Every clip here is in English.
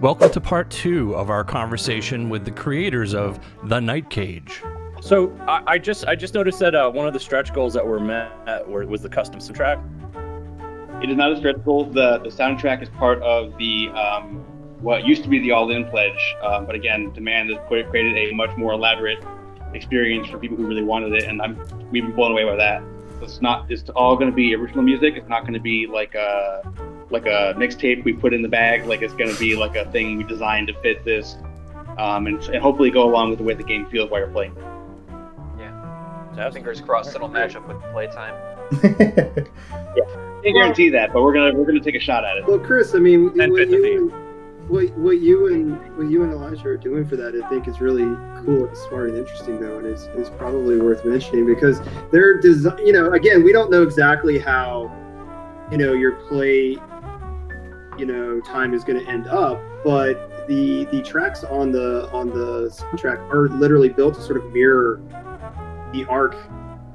Welcome to part 2 of our conversation with the creators of The Night Cage. So I just noticed that one of the stretch goals that were met was the custom soundtrack. It is not a stretch goal. The soundtrack is part of the what used to be the All-In pledge, but again, Demand has created a much more elaborate experience for people who really wanted it, and we've been blown away by that. It's all going to be original music. It's not going to be like a mixtape we put in the bag. Like, it's going to be like a thing we designed to fit this, and hopefully go along with the way the game feels while you're playing. Yeah. Fingers crossed it'll match up with the playtime. Yeah, can't guarantee that, but we're gonna take a shot at it. Well, Chris, I mean, what you and Elijah are doing for that, I think, is really cool and smart and interesting, though, and is probably worth mentioning, because they're again, we don't know exactly how your play time is going to end up, but the tracks on the soundtrack are literally built to sort of mirror the arc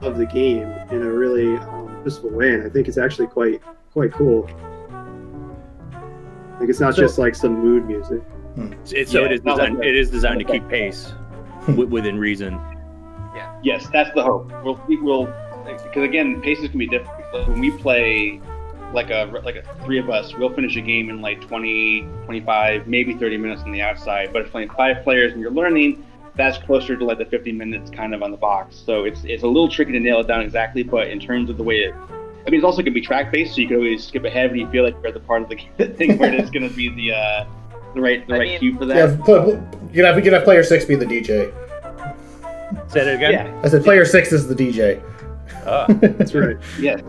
of the game in a really useful way, and I think it's actually quite cool. Like, it's not just like some mood music. It is designed to keep pace within reason. Yeah. Yes, that's the hope. We'll because again, paces can be different. Like, when we play like a three of us, we'll finish a game in like 20, 25, maybe 30 minutes on the outside. But if playing 5 players and you're learning, that's closer to like the 50 minutes kind of on the box. So it's a little tricky to nail it down exactly, but in terms of the way it's also going to be track based, so you can always skip ahead when you feel like you're at the part of the thing where it's going to be the right cue for that. Yeah, you can have player 6 be the DJ. Say that again? Yeah. I said player 6 is the DJ. That's right. Yeah.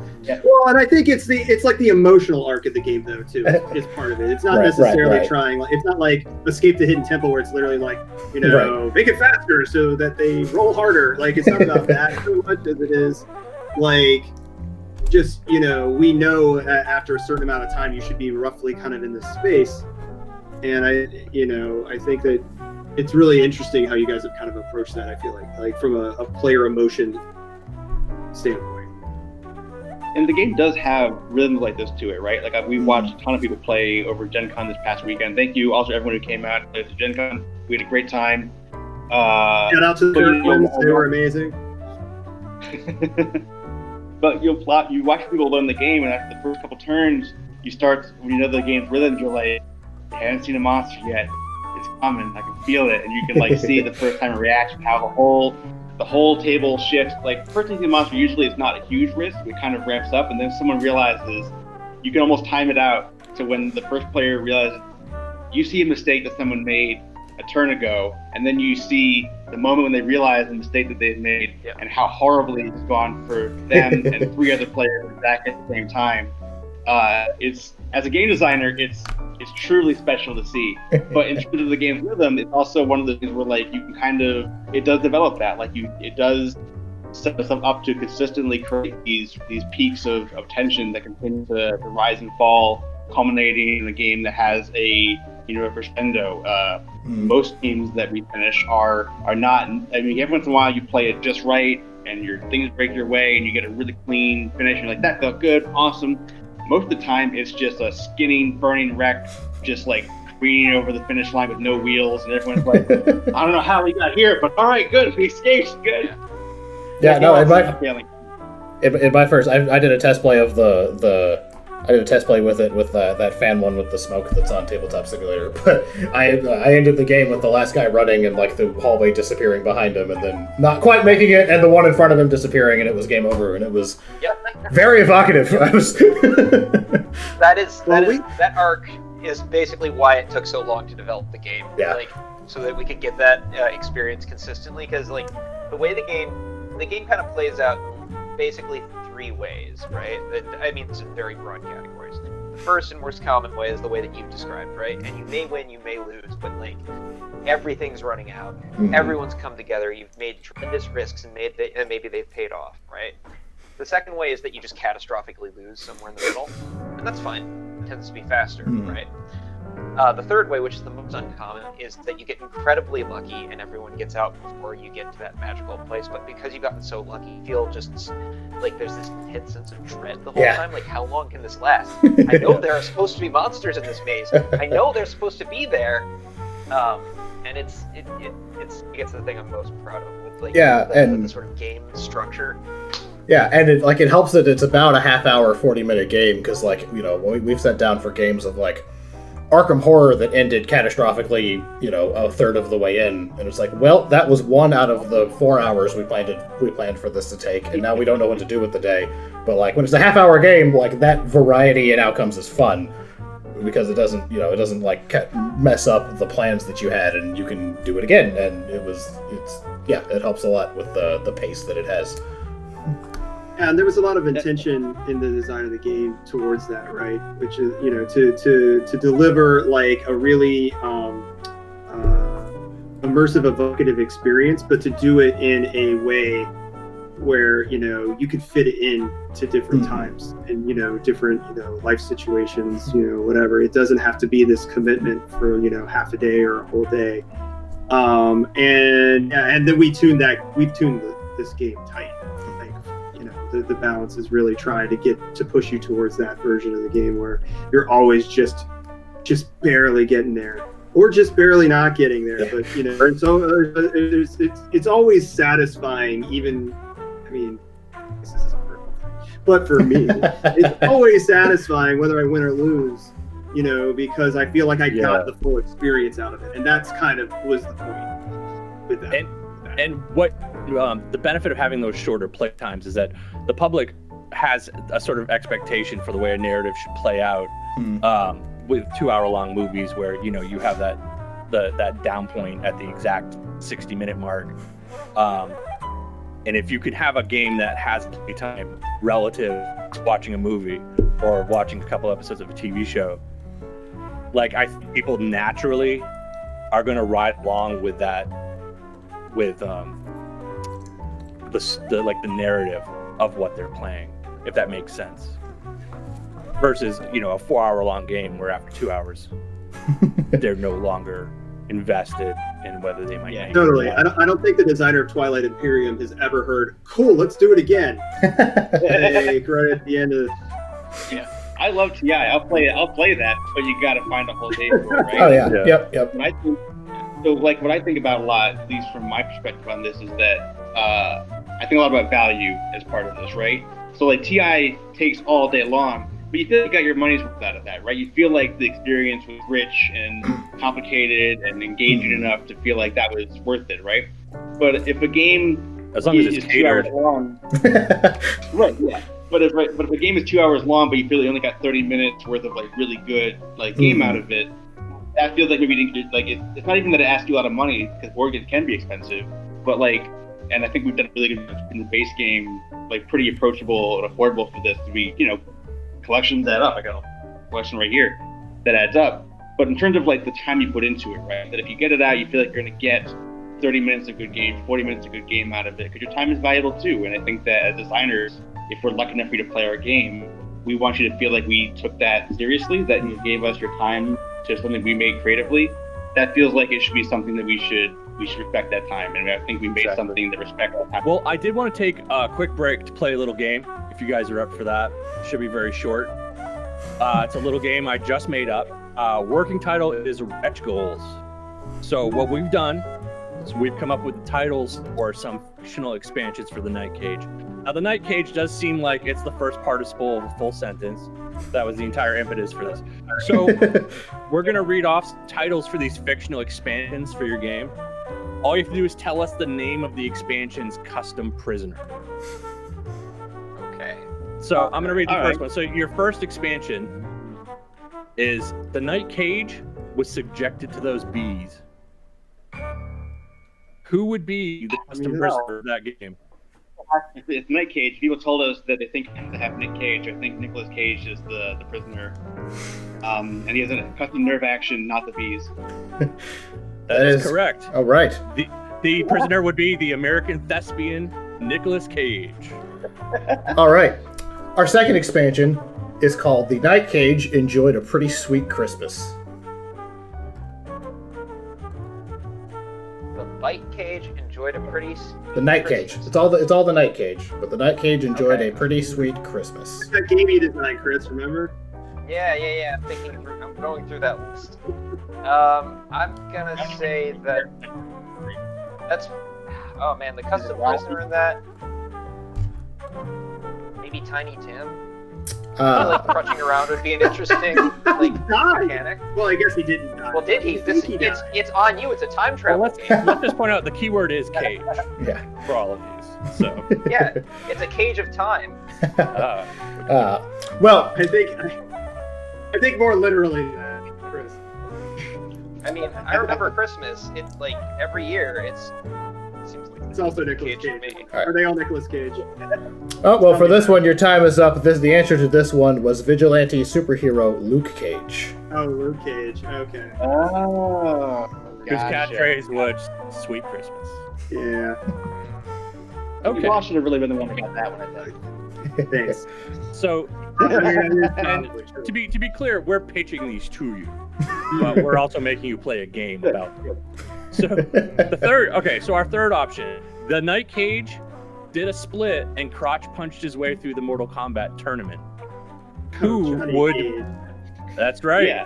Well, and I think it's like the emotional arc of the game, though, too. It's part of it. It's not necessarily trying. It's not like Escape the Hidden Temple, where it's literally like, make it faster so that they roll harder. Like, it's not about that so much as it is like, just, we know after a certain amount of time you should be roughly kind of in this space. And I think that it's really interesting how you guys have kind of approached that. I feel like from a player emotion standpoint. And the game does have rhythms like this to it, right? Like, we watched a ton of people play over Gen Con this past weekend. Thank you also everyone who came out to Gen Con. We had a great time. Shout out to the third ones. They were amazing. But you watch people learn the game, and after the first couple turns, you start, when you know the game's rhythm, you're like, I haven't seen a monster yet. It's coming. I can feel it. And you can like see the first time reaction, how the whole table shifts. Like, first time seeing a monster, usually it's not a huge risk. It kind of ramps up, and then someone realizes, you can almost time it out to when the first player realizes, you see a mistake that someone made a turn ago, and then you see the moment when they realize the mistake that they've made, and how horribly it's gone for them and 3 other players exactly at the same time. It's, as a game designer, it's truly special to see. But in terms of the game's rhythm, it's also one of the things where, like, you can it does develop that. Like, it does set us up to consistently create these peaks of tension that continue to rise and fall, culminating in a game that has a crescendo. Most games that we finish are not. I mean, every once in a while you play it just right, and things break your way, and you get a really clean finish. And you're like, that felt good, awesome. Most of the time, it's just a skinning, burning wreck, just like careening over the finish line with no wheels, and everyone's like, I don't know how we got here, but all right, good, we escaped, good. Yeah, no, in my first, I did a test play of I did a test play with it with that fan one with the smoke that's on Tabletop Simulator. But I ended the game with the last guy running and like the hallway disappearing behind him, and then not quite making it, and the one in front of him disappearing, and it was game over, and it was very evocative. That arc is basically why it took so long to develop the game. Yeah. Like, so that we could get that experience consistently, because like the way the game kind of plays out basically 3 ways, right? I mean, it's in very broad categories. The first and most common way is the way that you've described, right? And you may win, you may lose, but like everything's running out. Mm-hmm. Everyone's come together. You've made tremendous risks and maybe they've paid off, right? The second way is that you just catastrophically lose somewhere in the middle, and that's fine. It tends to be faster, right? The third way, which is the most uncommon, is that you get incredibly lucky and everyone gets out before you get to that magical place. But because you've gotten so lucky, you feel just like there's this intense sense of dread the whole time. Like, how long can this last? I know there are supposed to be monsters in this maze. I know they're supposed to be there. And it gets the thing I'm most proud of with like the sort of game structure. Yeah, and it helps that it's about a half-hour, 40-minute game, because, like, you know, we've sat down for games of, like, Arkham Horror that ended catastrophically, you know, a third of the way in, and it's like, well, that was 1 out of the 4 hours we planned for this to take, and now we don't know what to do with the day. But, like, when it's a half-hour game, like, that variety in outcomes is fun, because it doesn't like mess up the plans that you had, and you can do it again, and it helps a lot with the pace that it has. And there was a lot of intention in the design of the game towards that, right? Which is, you know, to deliver like a really immersive, evocative experience, but to do it in a way where, you know, you could fit it in to different times and, you know, different, you know, life situations, you know, whatever. It doesn't have to be this commitment for, you know, half a day or a whole day. And then we've tuned this game tight. The balance is really trying to push you towards that version of the game where you're always just barely getting there, or just barely not getting there. But you know, and so it's always satisfying. Even, I mean, this isn't perfect, but for me, it's always satisfying whether I win or lose. You know, because I feel like I got the full experience out of it, and that's kind of was the point with that. And what the benefit of having those shorter play times is that the public has a sort of expectation for the way a narrative should play out with 2-hour-long movies where, you know, you have that down point at the exact 60-minute mark. And if you could have a game that has play time relative to watching a movie or watching a couple episodes of a TV show, like, I think people naturally are going to ride along with that, with the narrative of what they're playing, if that makes sense. Versus, you know, a 4-hour-long game where after 2 hours they're no longer invested in whether they might. Yeah, totally. I don't think the designer of Twilight Imperium has ever heard, "Cool, let's do it again." Like, right at the end of. Yeah, I love TI. I'll play that, but you got to find a whole day for it, right? Oh yeah. Yep. What I think about a lot, at least from my perspective on this, is that I think a lot about value as part of this, right? So like TI takes all day long, but you feel like you got your money's worth out of that, right? You feel like the experience was rich and complicated and engaging enough to feel like that was worth it, right? But if a game as long as it's 2 hours long, right? Yeah. But if a game is 2 hours long, but you feel like you only got 30 minutes worth of like really good like game out of it, that feels like maybe you didn't, like it's not even that it asks you a lot of money, because board games can be expensive, but like, and I think we've done a really good job in the base game, like pretty approachable and affordable for this to be, you know, collections add up. I got a collection right here that adds up. But in terms of like the time you put into it, right? That if you get it out, you feel like you're gonna get 30 minutes of good game, 40 minutes of good game out of it, because your time is valuable too. And I think that as designers, if we're lucky enough for you to play our game, we want you to feel like we took that seriously, that you gave us your time to something we made creatively. That feels like it should be something that we should respect that time, and I think we made something that respects that time. Well, I did want to take a quick break to play a little game, if you guys are up for that. It should be very short. It's a little game I just made up. Working title is Retch Goals. So what we've done is we've come up with the titles for some fictional expansions for the Night Cage. Now, the Night Cage does seem like it's the first participle of a full sentence. That was the entire impetus for this. So we're going to read off titles for these fictional expansions for your game. All you have to do is tell us the name of the expansion's custom prisoner. Okay. So I'm going to read the first one. So your first expansion is the Night Cage was subjected to those bees. Who would be the custom prisoner of that game? It's Nick Cage. People told us that they think they have Nick Cage. I think Nicolas Cage is the prisoner. And he has a custom nerve action, not the bees. That is correct. All right. The prisoner would be the American thespian Nicolas Cage. All right. Our second expansion is called The Night Cage Enjoyed a Pretty Sweet Christmas. Light Cage enjoyed a pretty. The Night Cage. It's all the Night Cage, but the Night Cage enjoyed a pretty sweet Christmas. That game you designed, Chris. Remember? Yeah. I'm going through that list. I'm gonna say that's. Oh man, the custom prisoner in that. Maybe Tiny Tim. I feel like crutching around would be an interesting mechanic. Well, I guess he didn't die. Well, did he? It's on you. It's a time travel game. Let's just point out the keyword is cage Yeah. for all of these. So Yeah, it's a cage of time. Well, I think more literally than that, Chris. I mean, I remember Christmas. It's like every year. It seems like It's also Nicolas Cage to Cage. me. Are they all Nicolas Cage? oh well, for this one, your time is up. The answer to this one was vigilante superhero Luke Cage. Oh, Luke Cage. Okay. Oh. whose catchphrase was "Sweet Christmas." Yeah. Okay. You all should have really been the one that got that one, I think. Thanks. So And to be clear, we're pitching these to you, but we're also making you play a game about them. So our third option, the Night Cage did a split and crotch punched his way through the Mortal Kombat tournament. Who Johnny would? Cage. That's right, Yeah.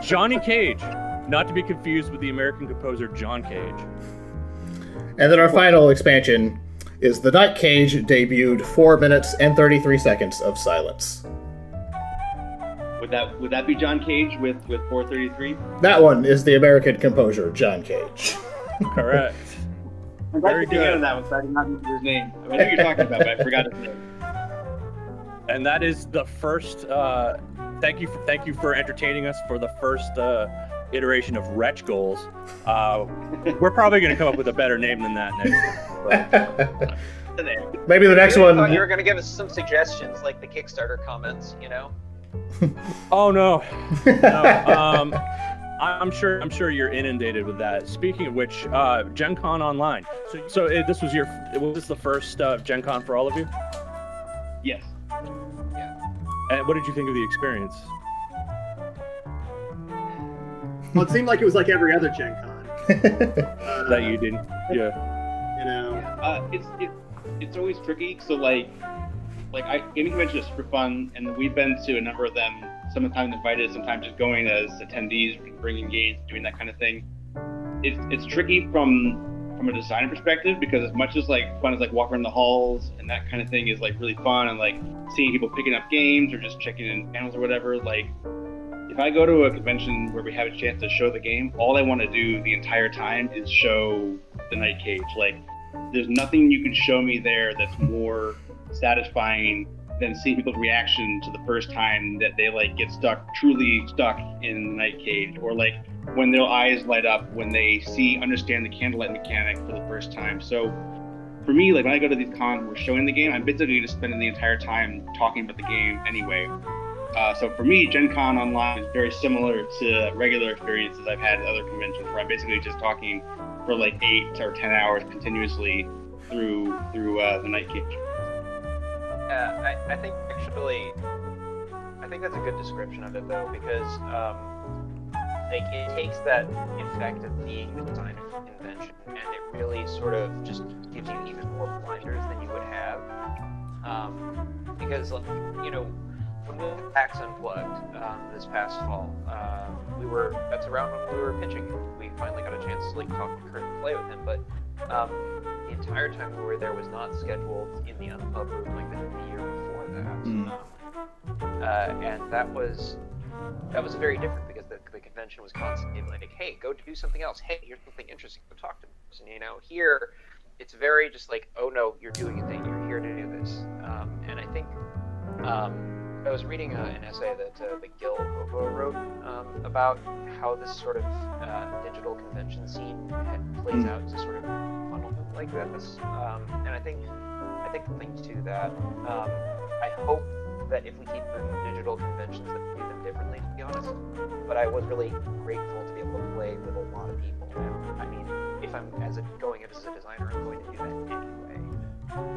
Johnny Cage, not to be confused with the American composer John Cage. And then our final expansion is the Night Cage debuted 4 minutes and 33 seconds of silence. Would that be John Cage with 433? That one is the American composer John Cage. Correct. I'm Very glad you good. on that one, so I did not remember his name. I mean, I know who you're talking about, but I forgot his name. And that is the first. Thank you for entertaining us for the first iteration of Wretch Goals. We're probably going to come up with a better name than that next time. The name. Maybe the next I thought one. you were going to give us some suggestions, like the Kickstarter comments. You know. Oh no. No. I'm sure you're inundated with that. Speaking of which, Gen Con Online. So this was the first Gen Con for all of you? Yes. And what did you think of the experience? Well, it seemed like it was like every other Gen Con. That you didn't? Yeah. You know. It's always tricky. So gaming conventions are super fun, and we've been to a number of them. Sometimes invited, sometimes just going as attendees, bringing games, doing that kind of thing. It's tricky from a designer perspective, because as much as fun as walking around the halls and that kind of thing is really fun, and seeing people picking up games or just checking in panels or whatever. If I go to a convention where we have a chance to show the game, all I want to do the entire time is show the Night Cage. There's nothing you can show me there that's more satisfying than seeing people's reaction to the first time that they get truly stuck in the Night Cage, or when their eyes light up when they understand the candlelight mechanic for the first time. So for me, when I go to these cons, we're showing the game, I'm basically just spending the entire time talking about the game anyway. So for me, Gen Con Online is very similar to regular experiences I've had at other conventions, where I'm basically just talking for 8 or 10 hours continuously through the Night Cage. I think that's a good description of it, though, because it takes that effect of being the design convention, and it really sort of just gives you even more blinders than you would have. Because when we went to PAX Unplugged this past fall, that's around when we were pitching. We finally got a chance to talk to Kurt and play with him, but the entire time we were there was not scheduled in the Unplugged room like the year before that. And that was very different, because the convention was constantly hey, go do something else. Hey, here's something interesting. Go talk to this person. Here it's very just oh no, you're doing a thing. You're here to do this. And I think I was reading an essay that the Gil Hobo wrote about how this sort of digital convention scene plays out to sort of funnel like this. And I think linked to that, I hope that if we keep doing digital conventions, that we do them differently, to be honest. But I was really grateful to be able to play with a lot of people. And I mean, if I'm going in as a designer, I'm going to do that anyway.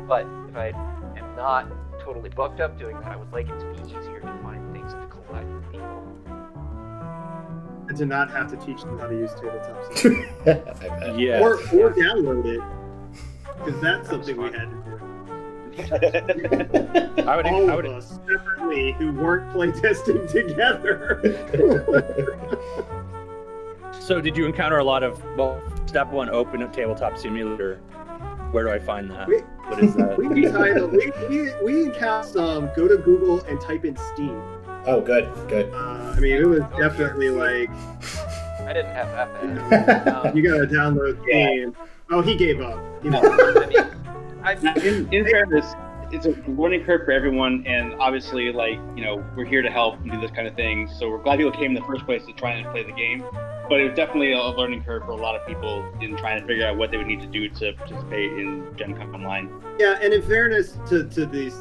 But if I am not totally booked up doing that, I would like it to be easier to find things and to collect with people. to not have to teach them how to use tabletop simulator. I bet. Yeah. Or download it, because that's something we had to do. I would. All I of would. us separately who weren't playtesting together. So, did you encounter a lot of? Well, step one, open a tabletop simulator. Where do I find that? We- What is that? we encountered some. Go to Google and type in Steam. Oh, good. I mean, it was definitely like I didn't have that bad. you gotta download Steam. Oh, he gave up. He No, left. I mean, I've, In fairness, it's a learning curve for everyone, and obviously, like, you know, we're here to help and do this kind of thing. So we're glad people came in the first place to try and play the game. But it was definitely a learning curve for a lot of people in trying to figure out what they would need to do to participate in Gen Con Online. Yeah, and in fairness to these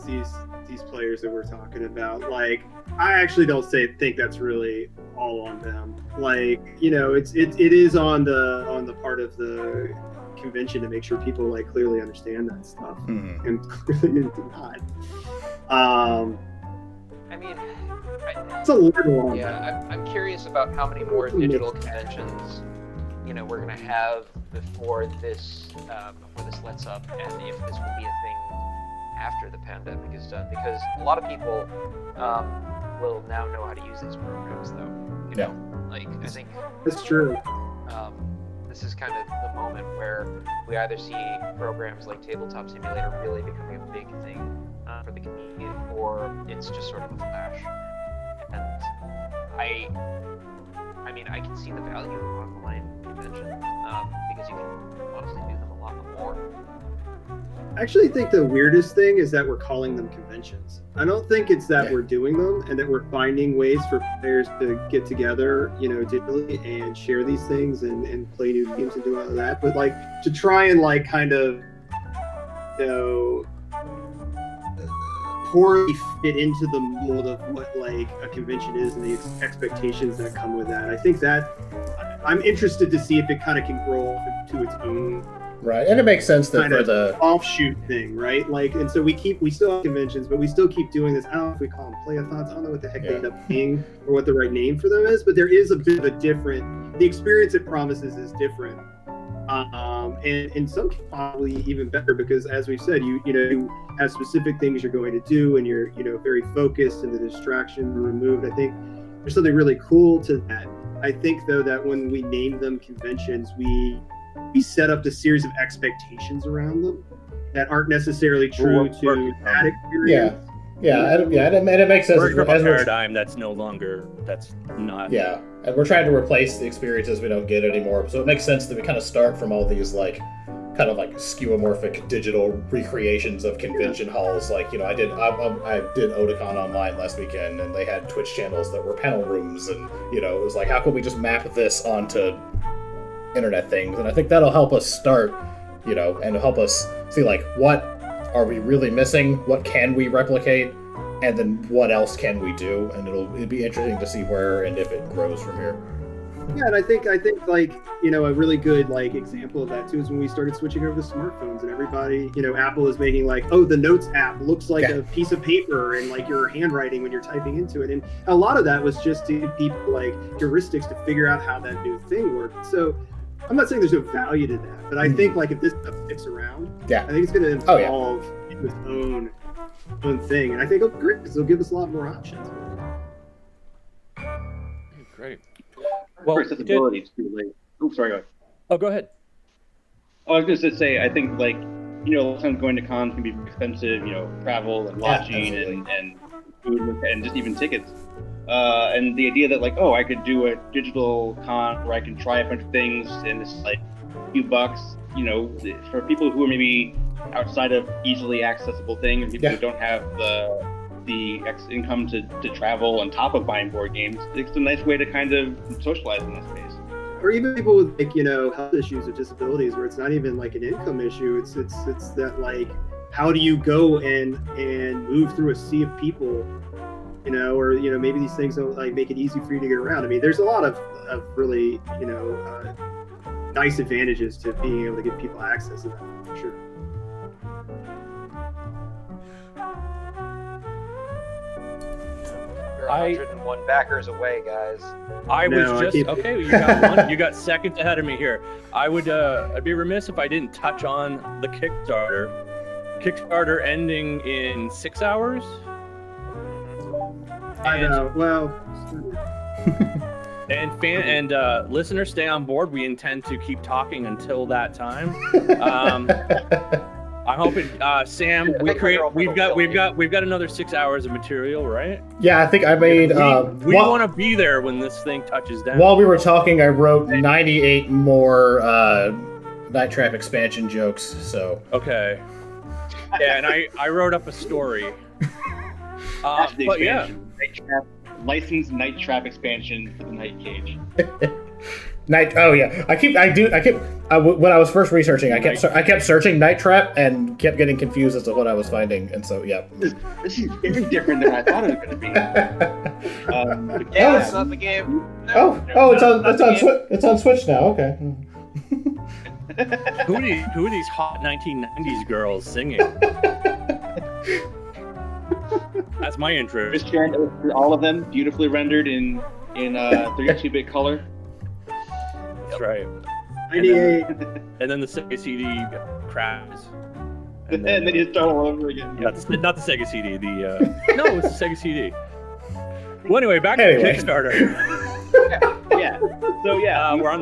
players that we're talking about, like, I actually don't think that's really all on them. Like, you know, it is on the part of the convention to make sure people like clearly understand that stuff, Mhm. and clearly do not. I mean, It's a little on. yeah, I'm curious about how many more digital conventions, you know, we're gonna have before this lets up, and if this will be a thing after the pandemic is done, because a lot of people will now know how to use these programs, though. You know, like I think That's true. this is kind of the moment where we either see programs like Tabletop Simulator really becoming a big thing for the community, or it's just sort of a flash. And I mean, I can see the value of online convention because you can honestly do them a lot more. I actually think the weirdest thing is that we're calling them conventions. I don't think it's that Yeah. we're doing them and that we're finding ways for players to get together, you know, digitally and share these things and play new games and do all of that. But like to try and like kind of, you know, poorly fit into the mold of what like a convention is and the expectations that come with that. I think that I'm interested to see if it kind of can grow to its own Right, and it makes sense that kind for of the offshoot thing, right? Like, and so we still have conventions, but we still keep doing this. I don't know if we call them playathons. I don't know what the heck they end up being or what the right name for them is, but there is a bit of a different. The experience it promises is different, and in some cases probably even better because, as we've said, you have specific things you're going to do, and you're very focused, and the distraction removed. I think there's something really cool to that. I think though that when we name them conventions, we set up a series of expectations around them that aren't necessarily true to that experience. and it makes sense. We're from a as we're- paradigm that's not. Yeah, and we're trying to replace the experiences we don't get anymore. So it makes sense that we kind of start from all these like kind of like skeuomorphic digital recreations of convention halls. Like, you know, I did Otakon online last weekend, and they had Twitch channels that were panel rooms, and you know, it was like, how can we just map this onto internet things? And I think that'll help us start, you know, and help us see like what are we really missing, what can we replicate, and then what else can we do, and it'll be interesting to see where and if it grows from here. Yeah, and I think like, you know, a really good like example of that too is when we started switching over to smartphones, and everybody, you know, Apple is making like, oh, the Notes app looks like a piece of paper and like your handwriting when you're typing into it, and a lot of that was just to give people like heuristics to figure out how that new thing worked. So I'm not saying there's no value to that, but I think like if this stuff sticks around, I think it's going to evolve into its own thing, and I think it'll be great because it'll give us a lot more options. Great. Well, accessibility too. Like, oops, sorry, go ahead. Oh, go ahead. I was just to say, I think like, you know, sometimes going to cons can be expensive. You know, travel and lodging and food and just even tickets. And the idea that like, oh, I could do a digital con where I can try a bunch of things and it's like a few bucks, you know, for people who are maybe outside of easily accessible things, people who don't have the income to travel on top of buying board games, it's a nice way to kind of socialize in this space. Or even people with like, you know, health issues or disabilities where it's not even like an income issue, it's that like, how do you go and move through a sea of people, you know, or, you know, maybe these things don't like make it easy for you to get around. I mean, there's a lot of really, you know, nice advantages to being able to give people access to that, for sure. We're 101 backers away, guys. I was No, I just keep- okay. You got one. You got seconds ahead of me here. I'd be remiss if I didn't touch on the Kickstarter. Kickstarter ending in 6 hours. I know. Well, And listeners, stay on board. We intend to keep talking until that time. I'm hoping, Sam. We've got another 6 hours of material, right? Yeah, I think I made. We want to be there when this thing touches down. While we were talking, I wrote 98 more Night Trap expansion jokes. So Okay. Yeah, and I wrote up a story. That's the But yeah. expansion. Night Trap, licensed Night Trap expansion for the Night Cage. Oh yeah, when I was first researching, I kept searching Night Trap and kept getting confused as to what I was finding, and so yeah. This is very different than I thought it was going to be. Yeah, it's not the game. It's on Switch now. Okay. Who are these hot 1990s girls singing? That's my intro. Chris Sharon, all of them beautifully rendered in 32-bit color. That's right. 98. And then the Sega CD crashes. And then you start all over again. Yeah, not the Sega CD. No, it's the Sega CD. Well, anyway, back to the Kickstarter. Yeah. So yeah, We're on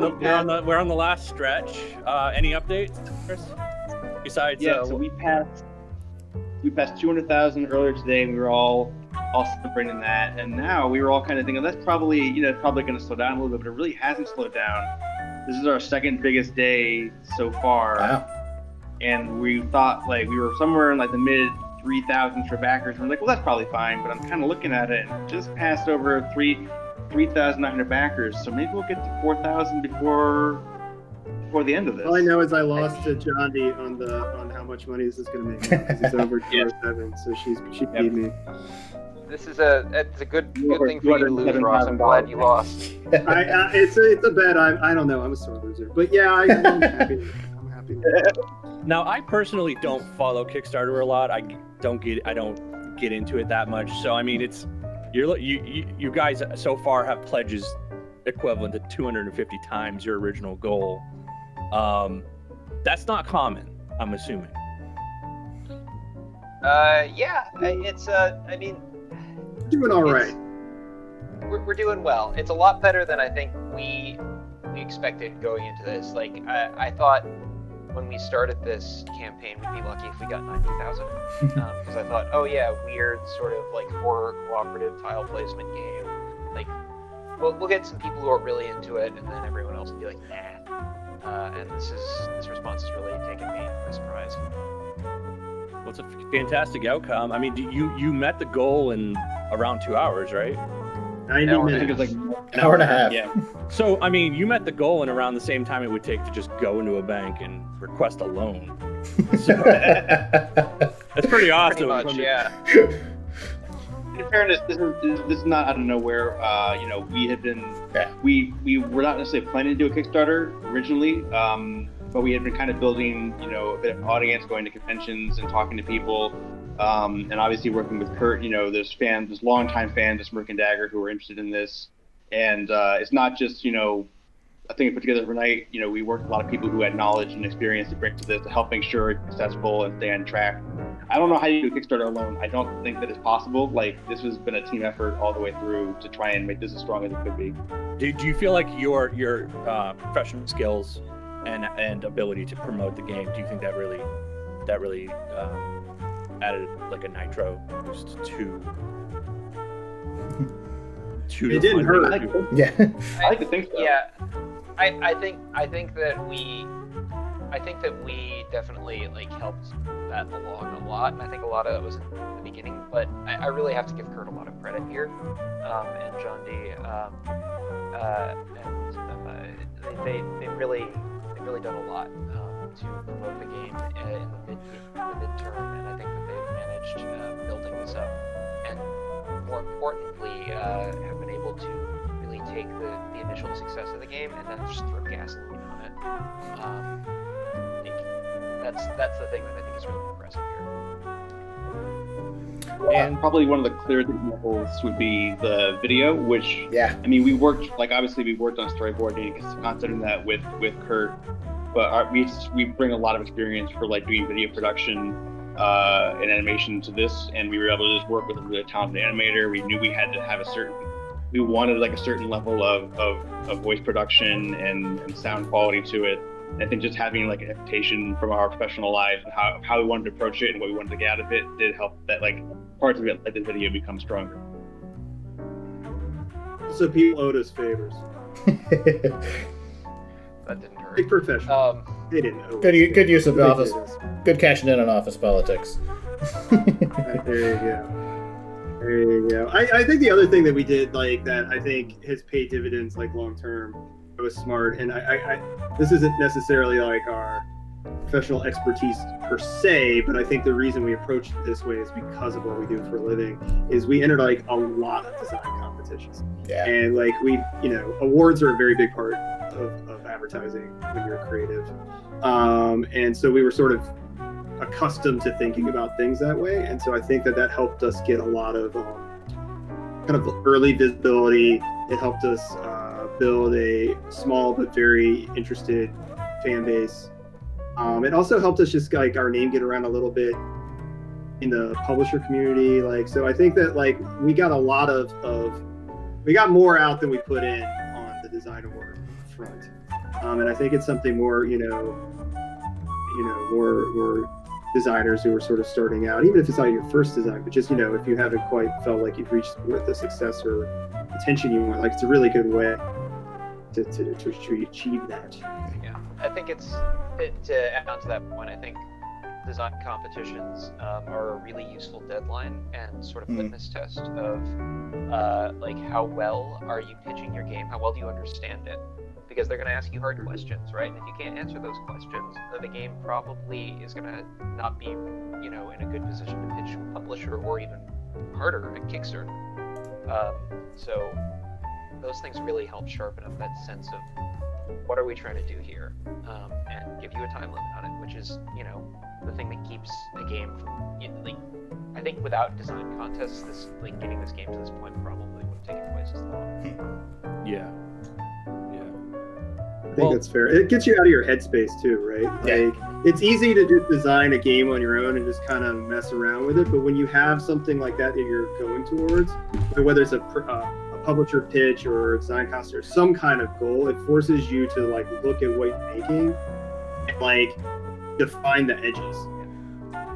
the last stretch. Any updates, Chris? Besides, so we passed 200,000 earlier today. We were all celebrating that, and now we were all kind of thinking that's probably going to slow down a little bit, but it really hasn't slowed down. This is our second biggest day so far. Wow. And we thought like we were somewhere in like the mid 3,000s for backers. We're like, well, that's probably fine. But I'm kind of looking at it and just passed over 3,900 backers. So maybe we'll get to 4,000 before the end of this. All I know is I lost to John D on how much money this is going to make because it's over 207. So she beat me. It's a good thing for you to lose, Ross. I'm glad you lost. It's a bet. I don't know. I'm a sore loser, but yeah, I'm happy. I'm happy. Now, I personally don't follow Kickstarter a lot. I don't get into it that much. So I mean, you guys so far have pledges equivalent to 250 times your original goal. That's not common, I'm assuming. Yeah, it's I mean, Doing all right. We're doing well. It's a lot better than I think we expected going into this. Like I thought when we started this campaign, we'd be lucky if we got 90,000. Because I thought, oh yeah, weird sort of like horror cooperative tile placement game. Like, we'll get some people who are really into it, and then everyone else will be like, nah. And this response has really taken me by surprise. Well, it's a fantastic outcome. I mean, you met the goal in around 2 hours, right? 90 I think minutes. it was like An hour and a half. Yeah. So, I mean, you met the goal in around the same time it would take to just go into a bank and request a loan. So, that's pretty awesome. Pretty much, yeah. In fairness, this is not out of nowhere. We had been we were not necessarily planning to do a Kickstarter originally, but we had been kind of building a bit of audience, going to conventions and talking to people, and obviously working with Kurt. There's longtime fans of Smirk and Dagger who are interested in this, and it's not just a thing we put together overnight. We worked with a lot of people who had knowledge and experience to bring to this to help make sure it's successful and stay on track. I don't know how you do a Kickstarter alone. I don't think that it's possible. Like, this has been a team effort all the way through to try and make this as strong as it could be. Do you feel like your professional skills and ability to promote the game, do you think that really added like a nitro boost to It didn't hurt. Yeah. I like to think so. Yeah, I think that we definitely like helped that along a lot, and I think a lot of it was in the beginning. But I really have to give Kurt a lot of credit here, and John D. And they've really done a lot to promote the game in the midterm, and I think that they've managed building this up, and more importantly, have been able to really take the initial success of the game and then just throw gasoline on it. That's the thing that I think is really impressive here. And probably one of the clearest examples would be the video, which Yeah. I mean, we worked on storyboarding and concept in that with Kurt, but we bring a lot of experience for like doing video production and animation to this, and we were able to just work with a really talented animator. We knew we had to have we wanted like a certain level of voice production and sound quality to it. And I think just having like an expectation from our professional lives and how we wanted to approach it and what we wanted to get out of it did help that like parts of it, like the video, become stronger. So people owed us favors. That didn't hurt. Big professional. They didn't owe us. Good use of They office. did us. Good cashing in on office politics. Right, there you go. There you go. I think the other thing that we did, like, that I think has paid dividends, like, long term, it was smart. And I this isn't necessarily like our professional expertise per se, but I think the reason we approach it this way is because of what we do for a living. Is we entered like a lot of design competitions, Yeah. and like awards are a very big part of advertising when you're creative, and so we were sort of accustomed to thinking about things that way, and so I think that helped us get a lot of kind of early visibility. It helped us build a small but very interested fan base. It also helped us just like our name get around a little bit in the publisher community. Like, so I think that like we got a lot we got more out than we put in on the design award front, and I think it's something more more designers who are sort of starting out, even if it's not your first design, but just if you haven't quite felt like you've reached the success or attention you want, like it's a really good way to achieve that. Yeah, I think to add on to that point, I think design competitions are a really useful deadline and sort of litmus test of like how well are you pitching your game, how well do you understand it, because they're going to ask you hard questions, right? And if you can't answer those questions, then the game probably is going to not be in a good position to pitch to a publisher, or even harder, a Kickstarter. So those things really help sharpen up that sense of what are we trying to do here, and give you a time limit on it, which is the thing that keeps a game from I think without design contests, getting this game to this point probably would have taken twice as long. yeah. I think that's fair. It gets you out of your headspace too, right? Like, it's easy to just design a game on your own and just kind of mess around with it, but when you have something like that you're going towards, whether it's a publisher pitch or a design contest or some kind of goal, it forces you to like look at what you're making and like define the edges.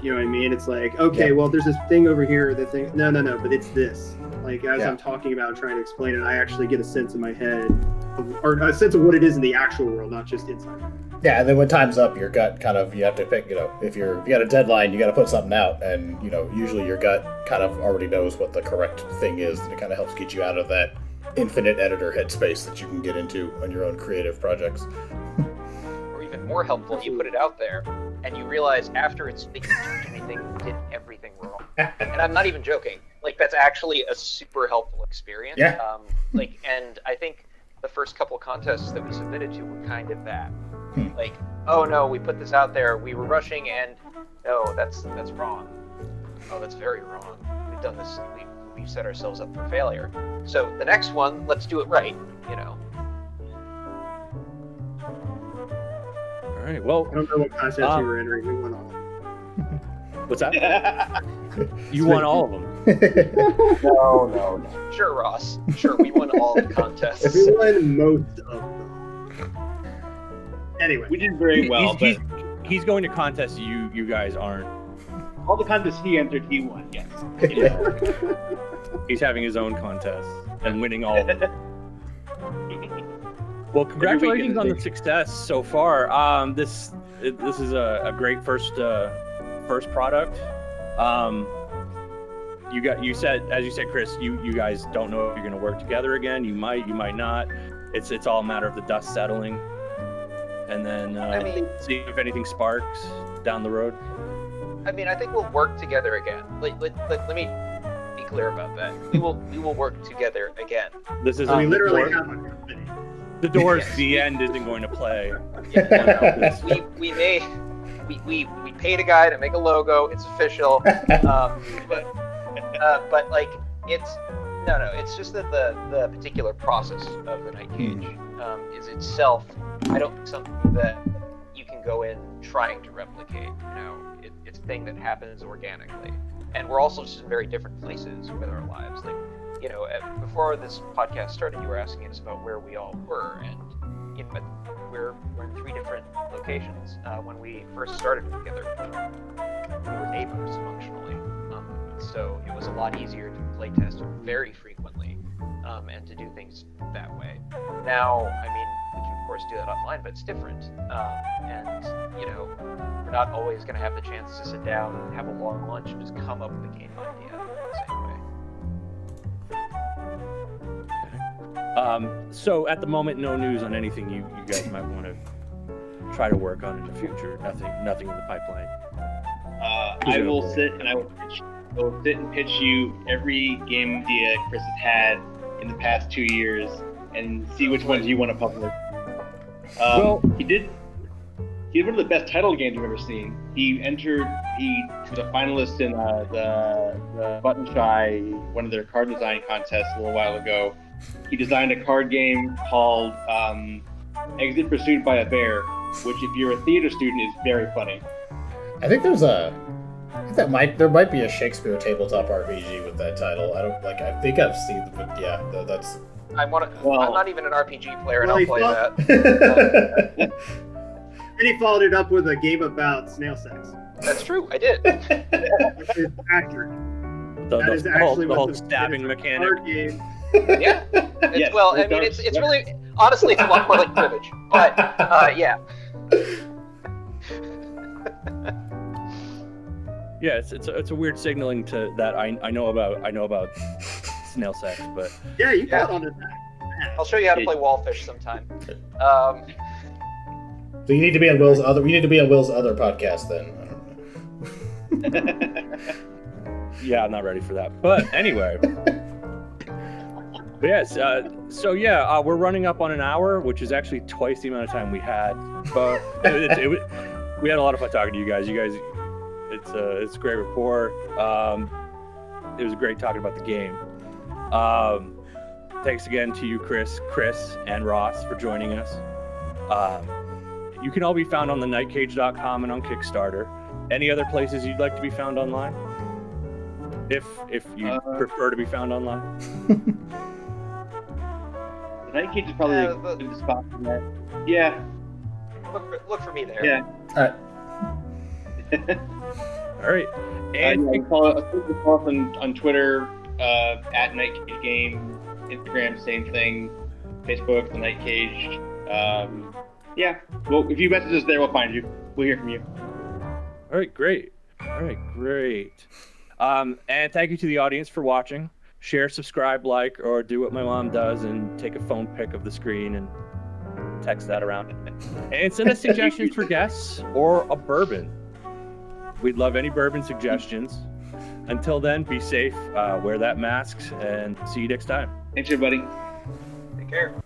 You know what I mean? It's like, okay, well, there's this thing over here, no, but it's this. Like, as I'm talking about and trying to explain it, I actually get a sense in my head, or a sense of what it is in the actual world, not just inside. Yeah, and then when time's up, your gut kind of, you have to pick, if you got a deadline, you got to put something out, and, usually your gut kind of already knows what the correct thing is, and it kind of helps get you out of that infinite editor headspace that you can get into on your own creative projects. Or even more helpful, you put it out there, and you realize after it's didn't change anything, you did everything wrong. And I'm not even joking. Like, that's actually a super helpful experience. Yeah. And I think the first couple of contests that we submitted to were kind of that. Like, oh no, we put this out there, we were rushing, and no, that's wrong. Oh, that's very wrong. We've done this, we've set ourselves up for failure. So the next one, let's do it right, All right. Well, I don't know what contest you were entering. We won all of them. what's that? You won all of them. No. Sure, Ross. Sure, we won all the contests. We won most of them. Anyway, We did very well, but He's going to contests you guys aren't. all the contests he entered, he won. Yes. He's having his own contest and winning all of them. Well, congratulations on the success so far. This is a great first product. You said, as you said, Chris, you guys don't know if you're going to work together again. You might not. It's all a matter of the dust settling, and then see if anything sparks down the road. I mean, I think we'll work together again. Let me be clear about that. We will work together again. This is we literally have a company. the Doors. The End isn't going to play. Yeah, we paid a guy to make a logo. It's official. But But like it's it's just that the particular process of the Night Cage is itself, I don't think something that you can go in trying to replicate. It's a thing that happens organically, and we're also just in very different places with our lives. Like, before this podcast started, you were asking us about where we all were, and we're in 3 different locations. When we first started together, we were neighbors functionally, so it was a lot easier to play test very frequently, and to do things that way. Now, I mean, we can of course do that online, but it's different, and we're not always going to have the chance to sit down and have a long lunch and just come up with a game idea the same way. So at the moment, no news on anything you guys might want to try to work on in the future. Nothing in the pipeline. I will sit and pitch you every game idea Chris has had in the past 2 years and see which ones you want to publish. He had one of the best title games I've ever seen. He was a finalist in the Button Shy, one of their card design contests a little while ago. He designed a card game called Exit Pursued by a Bear, which, if you're a theater student, is very funny. I think there might be a Shakespeare tabletop RPG with that title. I think I've seen the, but yeah, that's. I'm not even an RPG player, and I'll play that. And he followed it up with a game about snail sex. That's true, I did. Which is accurate. That is actually the whole stabbing mechanic. Card game. Yeah. It's really, honestly, it's a lot more like cribbage. But yeah. Yeah, it's a weird signaling to that I know about snail sex, but yeah, you got onto that. I'll show you how to play Wallfish sometime. So you need to be on Will's other. We need to be on Will's other podcast then. I don't know. Yeah, I'm not ready for that. But anyway. But yes, we're running up on an hour, which is actually twice the amount of time we had. But we had a lot of fun talking to you guys. It's a great rapport. It was great talking about the game. Thanks again to you, Chris, and Ross for joining us. You can all be found on thenightcage.com and on Kickstarter. Any other places you'd like to be found online? If you prefer to be found online. The Night Cage is probably a good spot for that. Yeah. Look for me there. Yeah. All right. And you can follow us on Twitter at Night Cage Game, Instagram, same thing, Facebook, The Night Cage. Yeah. Well, if you message us there, we'll find you. We'll hear from you. All right, great. And thank you to the audience for watching. Share, subscribe, like, or do what my mom does and take a phone pic of the screen and text that around. And send us suggestions for guests or a bourbon. We'd love any bourbon suggestions. Until then, be safe, wear that mask, and see you next time. Thanks, everybody. Take care.